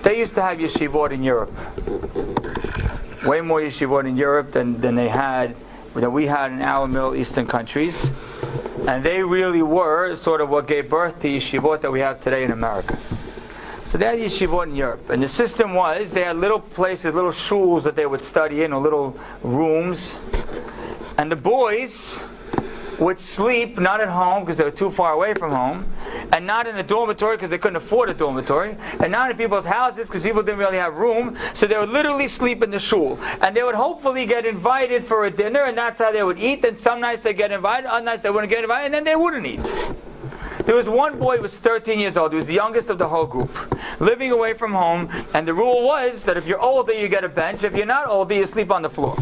They used to have yeshivot in Europe. Way more yeshivot in Europe than we had in our Middle Eastern countries. And they really were sort of what gave birth to yeshivot that we have today in America. So they had yeshivot in Europe. And the system was, they had little places, little shuls that they would study in, or little rooms. And the boys would sleep not at home because they were too far away from home, and not in a dormitory because they couldn't afford a dormitory, and not in people's houses because people didn't really have room, so they would literally sleep in the shul. And they would hopefully get invited for a dinner, and that's how they would eat. And some nights they get invited, other nights they wouldn't get invited, and then they wouldn't eat. There was one boy who was 13 years old. He was the youngest of the whole group, living away from home. And the rule was that if you're older, you get a bench. If you're not older, you sleep on the floor.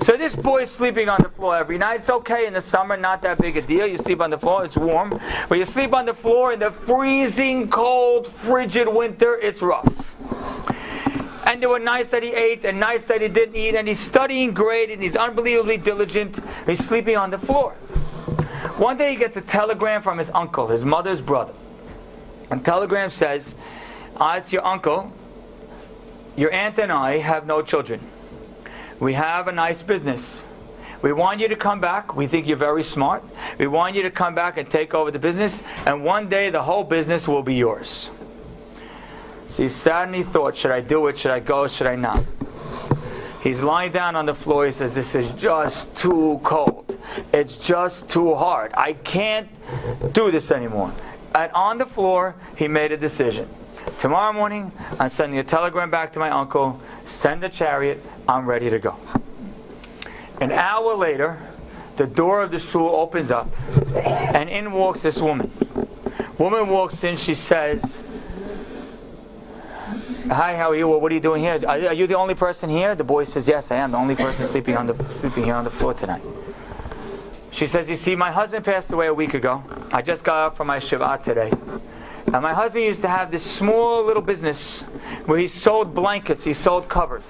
So this boy's sleeping on the floor every night. It's okay in the summer, not that big a deal. You sleep on the floor, it's warm. But you sleep on the floor in the freezing cold, frigid winter, it's rough. And there were nights that he ate and nights that he didn't eat. And he's studying great and he's unbelievably diligent. He's sleeping on the floor. One day he gets a telegram from his uncle, his mother's brother. And the telegram says, it's your uncle. Your aunt and I have no children. We have a nice business. We want you to come back. We think you're very smart. We want you to come back and take over the business. And one day the whole business will be yours. So he sat and he thought, should I do it? Should I go? Should I not? He's lying down on the floor. He says, this is just too cold. It's just too hard. I can't do this anymore. And on the floor, he made a decision. Tomorrow morning, I'm sending a telegram back to my uncle. Send a chariot. I'm ready to go. An hour later, the door of the shul opens up, and in walks this woman. Woman walks in. She says, "Hi, how are you? Well, what are you doing here? Are you the only person here?" The boy says, "Yes, I am the only person sleeping here on the floor tonight." She says, "You see, my husband passed away a week ago. I just got up from my Shiva today. And my husband used to have this small little business where he sold blankets, he sold covers.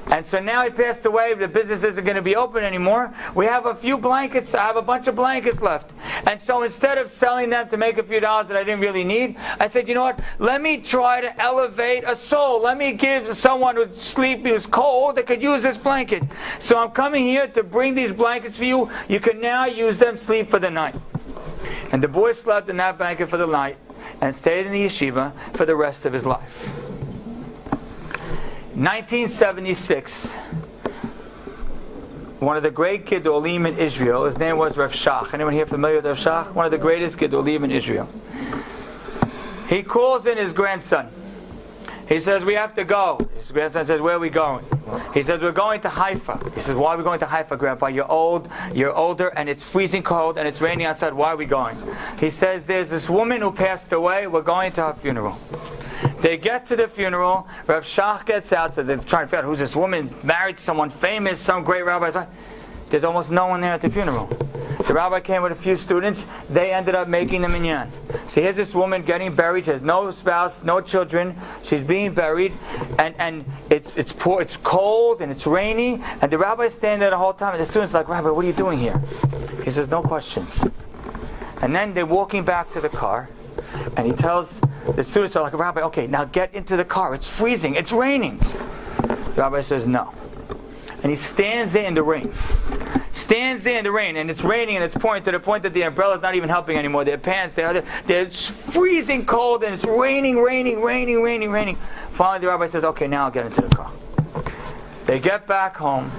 And so now he passed away, the business isn't going to be open anymore. We have a few blankets, I have a bunch of blankets left. And so instead of selling them to make a few dollars that I didn't really need, I said, you know what, let me try to elevate a soul. Let me give someone who's sleepy, who's cold, that could use this blanket. So I'm coming here to bring these blankets for you. You can now use them, sleep for the night." And the boy slept in that blanket for the night and stayed in the yeshiva for the rest of his life. 1976, one of the great Gedolim in Israel, his name was Rav Shach. Anyone here familiar with Rav Shach? One of the greatest Gedolim in Israel. He calls in his grandson. He says, "We have to go." His grandson says, "Where are we going?" He says, "We're going to Haifa." He says, "Why are we going to Haifa, Grandpa? You're older, and it's freezing cold, and it's raining outside. Why are we going?" He says, "There's this woman who passed away. We're going to her funeral." They get to the funeral. Rav Shach gets out, so they're trying to figure out who's this woman, married to someone famous, some great rabbi. There's almost no one there at the funeral. The rabbi came with a few students. They ended up making the minyan. So here's this woman getting buried. She has no spouse, no children. She's being buried, and it's poor, it's cold, and it's rainy. And the rabbi's standing there the whole time. And the students are like, "Rabbi, what are you doing here?" He says, "No questions." And then they're walking back to the car, and he tells the students, are like, "Rabbi, okay, now get into the car. It's freezing. It's raining." The rabbi says, "No." And he stands there in the rain. And it's raining, and it's pouring to the point that the umbrella's not even helping anymore. Their pants, they're freezing cold, and it's raining. Finally, the rabbi says, "Okay, now I'll get into the car." They get back home,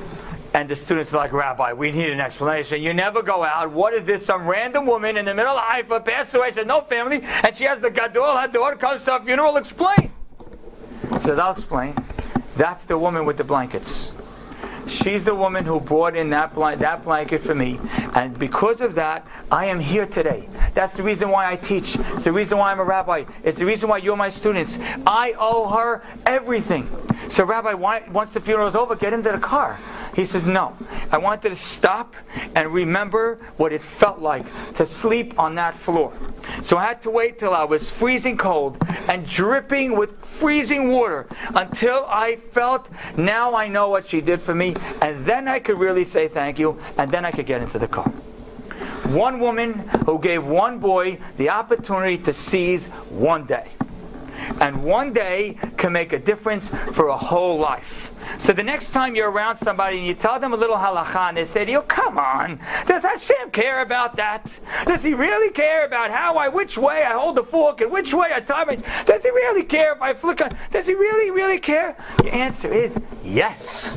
and the students are like, "Rabbi, we need an explanation. You never go out. What is this? Some random woman in the middle of Haifa passed away. She has no family, and she has the gadol. Her daughter comes to her funeral. Explain." He says, "I'll explain. That's the woman with the blankets. She's the woman who brought in that blanket for me. And because of that, I am here today. That's the reason why I teach. It's the reason why I'm a rabbi. It's the reason why you're my students. I owe her everything. So Rabbi, once the funeral is over, get into the car." He says, "No. I wanted to stop and remember what it felt like to sleep on that floor. So I had to wait till I was freezing cold and dripping with freezing water until I felt, now I know what she did for me, and then I could really say thank you, and then I could get into the car." One woman who gave one boy the opportunity to seize one day. And one day can make a difference for a whole life. So the next time you're around somebody and you tell them a little halakha and they say to you, come on, does Hashem care about that? Does He really care about which way I hold the fork and which way I tie it? Does He really care if I flick on? Does He really care? The answer is yes.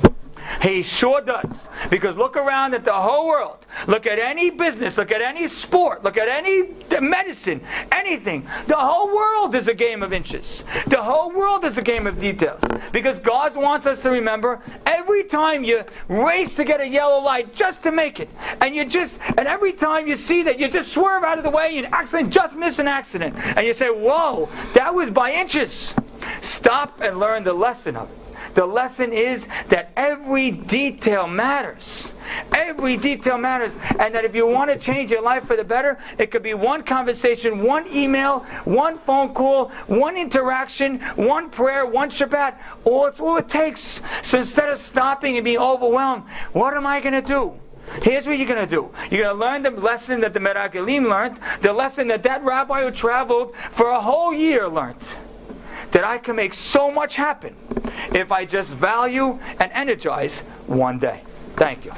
He sure does. Because look around at the whole world. Look at any business. Look at any sport. Look at any medicine. Anything. The whole world is a game of inches. The whole world is a game of details. Because God wants us to remember every time you race to get a yellow light just to make it. And every time you see that, you just swerve out of the way and just miss an accident. And you say, whoa, that was by inches. Stop and learn the lesson of it. The lesson is that every detail matters. Every detail matters. And that if you want to change your life for the better, it could be one conversation, one email, one phone call, one interaction, one prayer, one Shabbat. It's all it takes. So instead of stopping and being overwhelmed, what am I going to do? Here's what you're going to do. You're going to learn the lesson that the Meragelim learned, the lesson that rabbi who traveled for a whole year learned. That I can make so much happen if I just value and energize one day. Thank you.